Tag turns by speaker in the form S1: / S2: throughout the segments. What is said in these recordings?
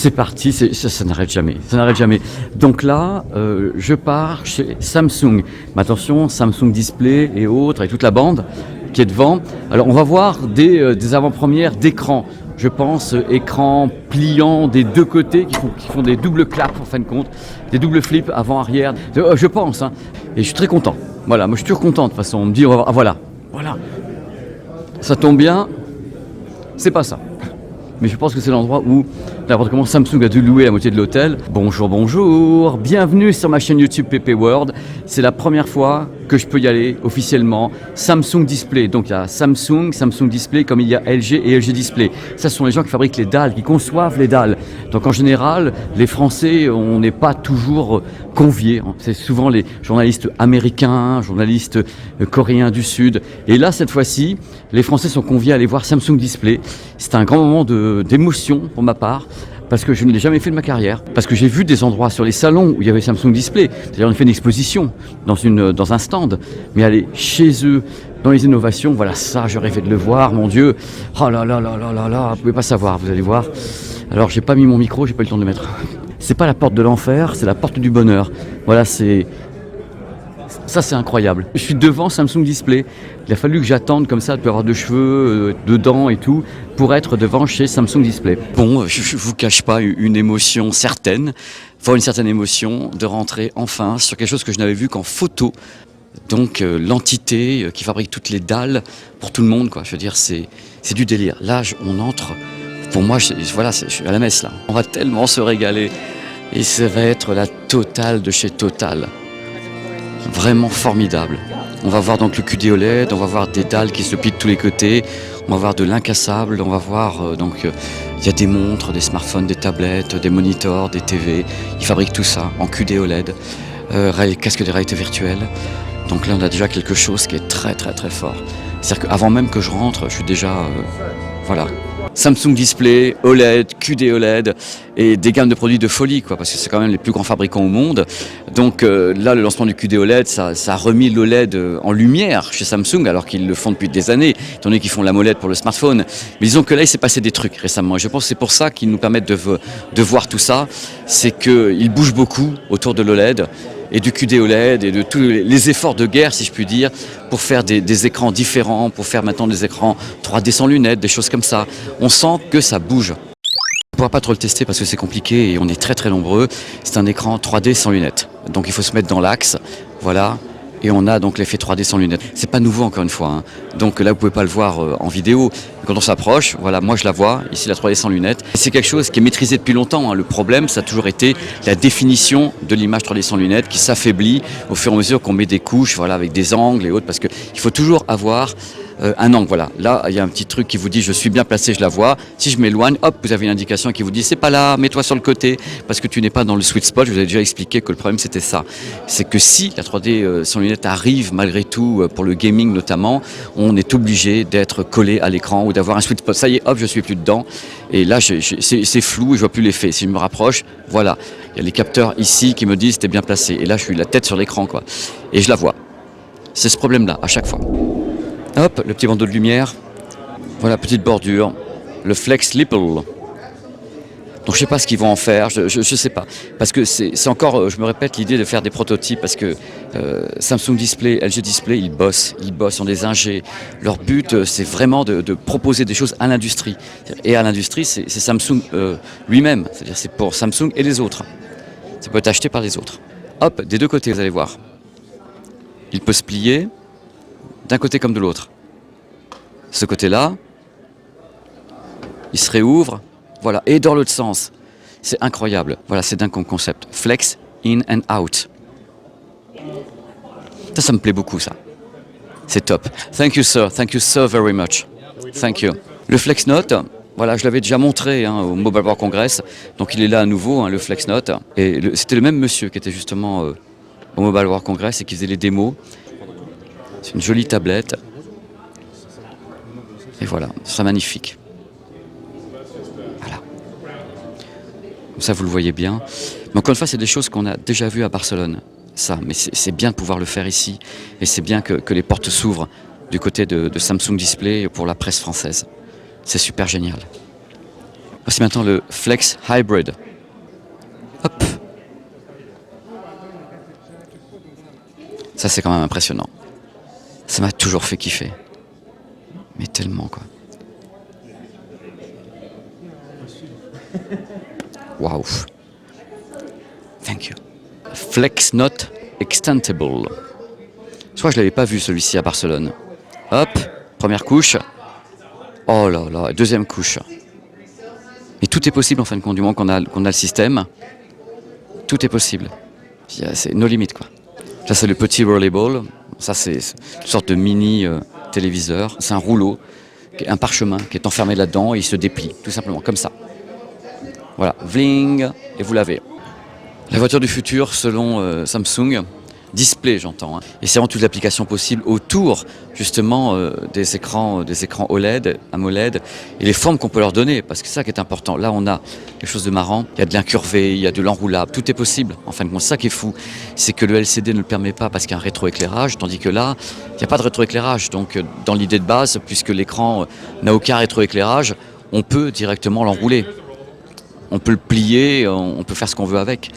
S1: C'est parti, ça n'arrête jamais, ça n'arrête jamais. Donc là, je pars chez Samsung. Mais attention, Samsung Display et autres, et toute la bande qui est devant. Alors on va voir des avant-premières d'écran. Je pense écran pliant des deux côtés qui font des doubles claps en fin de compte, des doubles flips avant-arrière. Je pense, hein. Et je suis très content. Voilà, moi je suis toujours content de toute façon. On me dit, ah, voilà, ça tombe bien, c'est pas ça. Mais je pense que c'est l'endroit où n'importe comment Samsung a dû louer la moitié de l'hôtel. Bonjour, bonjour, bienvenue sur ma chaîne YouTube PP World. C'est la première fois que je peux y aller officiellement. Samsung Display, donc il y a Samsung Display comme il y a LG et LG Display. Ça, ce sont les gens qui fabriquent les dalles, qui conçoivent les dalles. Donc en général, les Français, on n'est pas toujours conviés. C'est souvent les journalistes américains, journalistes coréens du Sud. Et là, cette fois-ci, les Français sont conviés à aller voir Samsung Display. C'est un grand moment d'émotion pour ma part, parce que je ne l'ai jamais fait de ma carrière, parce que j'ai vu des endroits sur les salons où il y avait Samsung Display. D'ailleurs, on a fait une exposition dans un stand, mais aller chez eux, dans les innovations, voilà, ça, je rêvais de le voir, mon Dieu. Oh là là là là là là, vous pouvez pas savoir, vous allez voir. Alors, j'ai pas mis mon micro, j'ai pas eu le temps de le mettre. C'est pas la porte de l'enfer, c'est la porte du bonheur. Voilà, ça, c'est incroyable. Je suis devant Samsung Display. Il a fallu que j'attende comme ça, de avoir de cheveux, de dents et tout, pour être devant chez Samsung Display. Bon, je ne vous cache pas une émotion certaine, enfin une certaine émotion de rentrer enfin sur quelque chose que je n'avais vu qu'en photo. Donc l'entité qui fabrique toutes les dalles pour tout le monde, quoi. Je veux dire, c'est du délire. Là, on entre. Pour moi, je suis à la messe là. On va tellement se régaler. Et ça va être la totale de chez Total. Vraiment formidable. On va voir donc le QD OLED, on va voir des dalles qui se plient de tous les côtés, on va voir de l'incassable, on va voir il y a des montres, des smartphones, des tablettes, des monitors, des TV. Ils fabriquent tout ça en QD OLED, casque de réalité virtuelle. Donc là on a déjà quelque chose qui est très très très fort. C'est-à-dire qu'avant même que je rentre, je suis déjà voilà. Samsung Display, OLED, QD OLED et des gammes de produits de folie, quoi, parce que c'est quand même les plus grands fabricants au monde. Donc là, le lancement du QD OLED, ça a remis l'OLED en lumière chez Samsung, alors qu'ils le font depuis des années, étant donné qu'ils font l'AMOLED pour le smartphone. Mais disons que là, il s'est passé des trucs récemment. Et je pense que c'est pour ça qu'ils nous permettent de voir tout ça. C'est qu'ils bougent beaucoup autour de l'OLED et du QD OLED et de tous les efforts de guerre, si je puis dire, pour faire des écrans différents, pour faire maintenant des écrans 3D sans lunettes, des choses comme ça. On sent que ça bouge. On ne pourra pas trop le tester parce que c'est compliqué et on est très très nombreux. C'est un écran 3D sans lunettes. Donc il faut se mettre dans l'axe, voilà. Et on a donc l'effet 3D sans lunettes. C'est pas nouveau encore une fois, hein. Donc là vous pouvez pas le voir en vidéo. Quand on s'approche, voilà, moi je la vois, ici la 3D sans lunettes. C'est quelque chose qui est maîtrisé depuis longtemps, hein. Le problème, ça a toujours été la définition de l'image 3D sans lunettes qui s'affaiblit au fur et à mesure qu'on met des couches, voilà, avec des angles et autres, parce qu'il faut toujours avoir un angle, voilà. Là, il y a un petit truc qui vous dit je suis bien placé, je la vois. Si je m'éloigne, hop, vous avez une indication qui vous dit c'est pas là, mets-toi sur le côté, parce que tu n'es pas dans le sweet spot. Je vous ai déjà expliqué que le problème c'était ça. C'est que si la 3D sans lunettes arrive malgré tout, pour le gaming notamment, on est obligé d'être collé à l'écran ou d'avoir un sweet spot. Ça y est, hop, je suis plus dedans. Et là, c'est flou et je vois plus l'effet. Si je me rapproche, voilà. Il y a les capteurs ici qui me disent t'es bien placé. Et là, je suis la tête sur l'écran, quoi. Et je la vois. C'est ce problème-là, à chaque fois. Hop, le petit bandeau de lumière. Voilà, petite bordure. Le Flex Lipple. Donc je sais pas ce qu'ils vont en faire, je sais pas. Parce que c'est encore, je me répète, l'idée de faire des prototypes. Parce que Samsung Display, LG Display, ils bossent, sont des ingés. Leur but, c'est vraiment de proposer des choses à l'industrie. Et à l'industrie, c'est Samsung lui-même. C'est-à-dire c'est pour Samsung et les autres. Ça peut être acheté par les autres. Hop, des deux côtés, vous allez voir. Il peut se plier d'un côté comme de l'autre. Ce côté-là, il se réouvre, voilà, et dans l'autre sens. C'est incroyable. Voilà, c'est dingue comme concept. Flex in and out. Ça me plaît beaucoup, ça. C'est top. Thank you so very much. Thank you. Le Flex Note, voilà, je l'avais déjà montré au Mobile World Congress, donc il est là à nouveau, le Flex Note. Et c'était le même monsieur qui était justement au Mobile World Congress et qui faisait les démos. C'est une jolie tablette. Et voilà, ce sera magnifique. Voilà. Comme ça, vous le voyez bien. Mais encore une fois, c'est des choses qu'on a déjà vues à Barcelone. Ça, mais c'est bien de pouvoir le faire ici. Et c'est bien que les portes s'ouvrent du côté de Samsung Display pour la presse française. C'est super génial. Voici maintenant le Flex Hybrid. Hop. Ça, c'est quand même impressionnant. Ça m'a toujours fait kiffer. Mais tellement, quoi. Waouh. Thank you. Flex Note Extendable. Je crois que je ne l'avais pas vu celui-ci à Barcelone. Hop, première couche. Oh là là, deuxième couche. Mais tout est possible en fin de compte, du moment qu'on a le système. Tout est possible. C'est no limit, quoi. Ça, c'est le petit rollable. Ça, c'est une sorte de mini téléviseur. C'est un rouleau, un parchemin qui est enfermé là-dedans et il se déplie, tout simplement, comme ça. Voilà, vling, et vous l'avez. La voiture du futur, selon Samsung, display, j'entends. Hein. Et c'est vraiment toutes les applications possibles autour, justement, des écrans OLED, AMOLED, et les formes qu'on peut leur donner, parce que c'est ça qui est important. Là, on a quelque chose de marrant. Il y a de l'incurvé, il y a de l'enroulable, tout est possible. Enfin, c'est ça qui est fou, c'est que le LCD ne le permet pas parce qu'il y a un rétroéclairage, tandis que là, il n'y a pas de rétroéclairage. Donc, dans l'idée de base, puisque l'écran n'a aucun rétroéclairage, on peut directement l'enrouler. On peut le plier, on peut faire ce qu'on veut avec,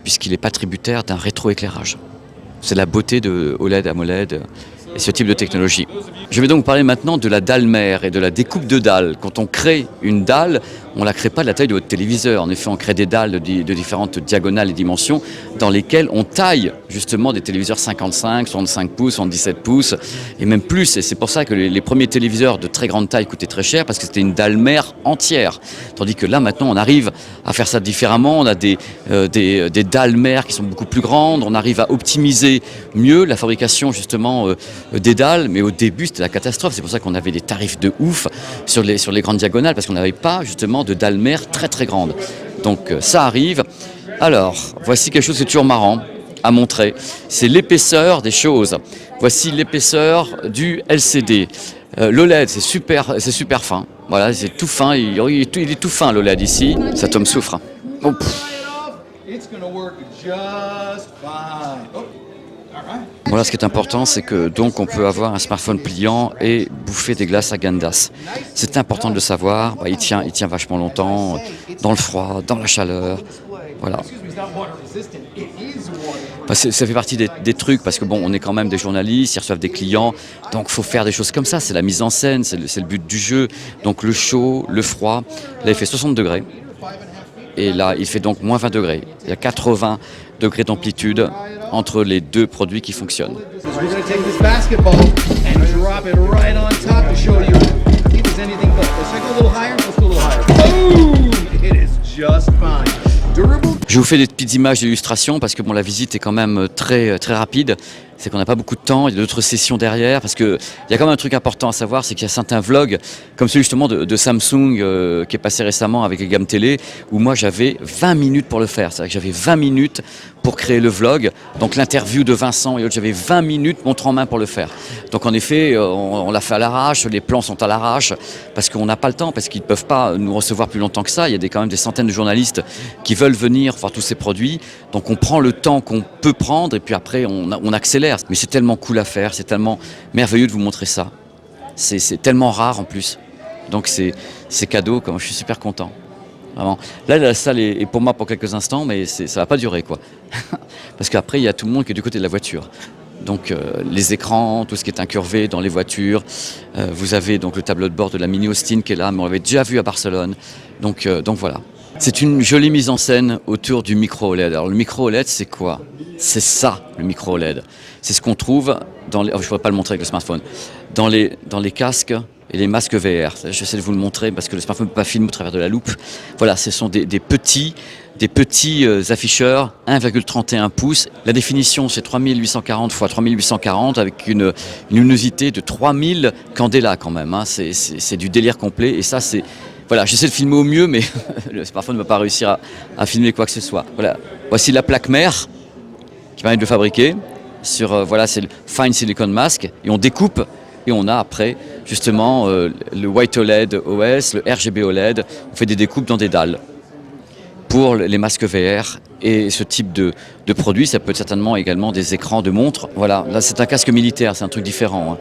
S1: puisqu'il n'est pas tributaire d'un rétroéclairage. C'est la beauté de OLED, AMOLED et ce type de technologie. Je vais donc parler maintenant de la dalle mère et de la découpe de dalles. Quand on crée une dalle, on ne la crée pas de la taille de votre téléviseur. En effet, on crée des dalles de différentes diagonales et dimensions dans lesquelles on taille justement des téléviseurs 55, 65 pouces, 77 pouces et même plus. Et c'est pour ça que les premiers téléviseurs de très grande taille coûtaient très cher parce que c'était une dalle mère entière. Tandis que là, maintenant, on arrive à faire ça différemment. On a des dalles mères qui sont beaucoup plus grandes. On arrive à optimiser mieux la fabrication justement des dalles. Mais au début, c'était la catastrophe. C'est pour ça qu'on avait des tarifs de ouf sur les grandes diagonales parce qu'on n'avait pas justement de dalles mères très très grandes. Donc ça arrive. Alors, voici quelque chose qui est toujours marrant à montrer. C'est l'épaisseur des choses. Voici l'épaisseur du LCD. L'OLED, c'est super fin. Voilà, c'est tout fin. Il est tout fin l'OLED ici. Ça tombe souffre. Oh, voilà, ce qui est important, c'est que donc on peut avoir un smartphone pliant et bouffer des glaces à Gandas. C'est important de le savoir. Il tient vachement longtemps dans le froid, dans la chaleur. Voilà. Ça fait partie des trucs parce que bon, on est quand même des journalistes, ils reçoivent des clients, donc faut faire des choses comme ça. C'est la mise en scène, c'est le but du jeu. Donc le chaud, le froid. Là, il fait 60 degrés. Et là, il fait donc moins 20 degrés. Il y a 80 degrés d'amplitude entre les deux produits qui fonctionnent. Je vous fais des petites images d'illustration parce que bon, la visite est quand même très rapide. C'est qu'on n'a pas beaucoup de temps, il y a d'autres sessions derrière, parce qu'il y a quand même un truc important à savoir, c'est qu'il y a certains vlogs, comme celui justement de Samsung qui est passé récemment avec les gammes télé, où moi j'avais 20 minutes pour le faire, c'est-à-dire que j'avais 20 minutes pour créer le vlog, donc l'interview de Vincent et autres, j'avais 20 minutes montre en main pour le faire. Donc en effet, on l'a fait à l'arrache, les plans sont à l'arrache, parce qu'on n'a pas le temps, parce qu'ils ne peuvent pas nous recevoir plus longtemps que ça, il y a quand même des centaines de journalistes qui veulent venir voir tous ces produits, donc on prend le temps qu'on peut prendre, et puis après on accélère. Mais c'est tellement cool à faire, c'est tellement merveilleux de vous montrer ça. C'est tellement rare en plus. Donc c'est cadeau, comme je suis super content. Vraiment. Là, la salle est pour moi pour quelques instants, mais ça va pas durer, quoi. Parce qu'après, il y a tout le monde qui est du côté de la voiture. Donc les écrans, tout ce qui est incurvé dans les voitures. Vous avez donc le tableau de bord de la Mini Austin qui est là, mais on l'avait déjà vu à Barcelone. Donc voilà. C'est une jolie mise en scène autour du micro OLED. Alors le micro OLED, c'est quoi? C'est ça, le micro OLED. C'est ce qu'on trouve dans les... je ne pourrais pas le montrer avec le smartphone. Dans les casques et les masques VR. J'essaie de vous le montrer parce que le smartphone ne peut pas filmer au travers de la loupe. Voilà, ce sont des petits afficheurs 1,31 pouces. La définition, c'est 3840 x 3840 avec une luminosité de 3000 candela quand même. Hein. C'est du délire complet et ça, c'est... Voilà, j'essaie de filmer au mieux, mais le smartphone ne va pas réussir à filmer quoi que ce soit. Voilà, voici la plaque mère qui permet de le fabriquer. Voilà, c'est le Fine Silicon Mask et on découpe et on a après justement le White OLED OS, le RGB OLED. On fait des découpes dans des dalles pour les masques VR et ce type de produit. Ça peut être certainement également des écrans de montres. Voilà, là c'est un casque militaire, c'est un truc différent. Hein.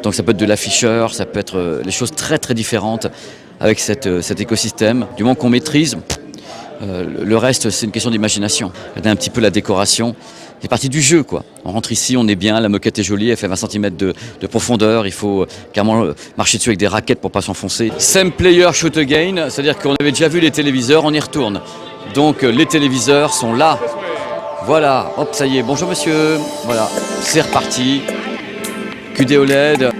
S1: Donc ça peut être de l'afficheur, ça peut être des choses très très différentes. avec cet écosystème. Du moment qu'on maîtrise, le reste, c'est une question d'imagination. Regardez un petit peu la décoration. C'est partie du jeu, quoi. On rentre ici, on est bien, la moquette est jolie, elle fait 20 cm de profondeur. Il faut carrément marcher dessus avec des raquettes pour pas s'enfoncer. Same player, shoot again, c'est-à-dire qu'on avait déjà vu les téléviseurs, on y retourne. Donc les téléviseurs sont là. Voilà, hop, ça y est. Bonjour monsieur. Voilà, c'est reparti. QD OLED.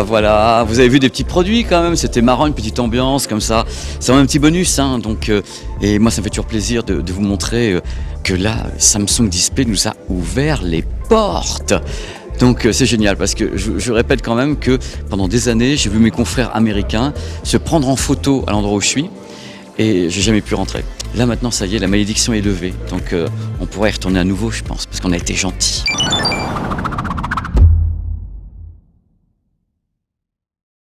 S1: Voilà, vous avez vu des petits produits quand même, c'était marrant, une petite ambiance comme ça, c'est un petit bonus, hein, donc, et moi ça me fait toujours plaisir de vous montrer que là, Samsung Display nous a ouvert les portes. Donc c'est génial parce que je répète quand même que pendant des années, j'ai vu mes confrères américains se prendre en photo à l'endroit où je suis et j'ai jamais pu rentrer. Là maintenant, ça y est, la malédiction est levée, donc on pourrait y retourner à nouveau, je pense, parce qu'on a été gentils.